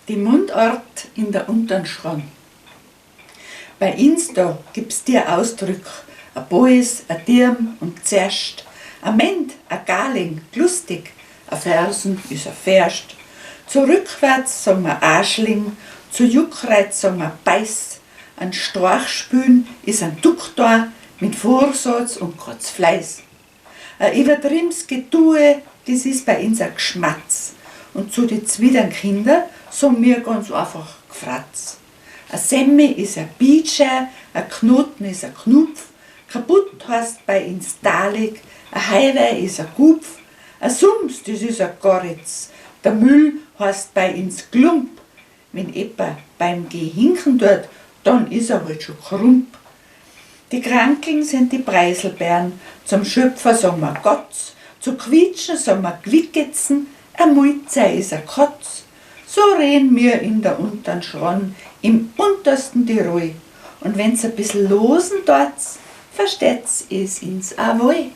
Die Mundart in der unteren Schran. Bei uns da gibt's die Ausdrücke, a Bois, a Dirm und Zerst, a Ment, a Garling, lustig, a Fersen is a Ferst, zu rückwärts sagen wir Arschling, zu Juckreiz sagen wir Beiß, ein Storchspülen is ein Duktor mit Vorsatz und kurz Fleiß. A übertriebenes Getue, das is bei uns a Gschmatz. Und zu den zwiedern Kinder sagen wir ganz einfach Gfratz. A Semme is a Bietscher, a Knoten is a Knupf, kaputt heißt bei uns Dalig, a Heiwer is a Gupf, a Sums, das is a Goritz, der Müll heißt bei uns Glump. Wenn etwa beim Gehinken dort, dann is er halt schon krump. Die Krankeln sind die Preiselbeeren, zum Schöpfer sagen wir Gotz, zu Quietschen sagen wir Gwicketzen, a Mulzei is a Kotz. So reden wir in der unteren Schron, im untersten Tirol. Und wenn's ein bisschen losen dort, versteht's es ins auch wohl.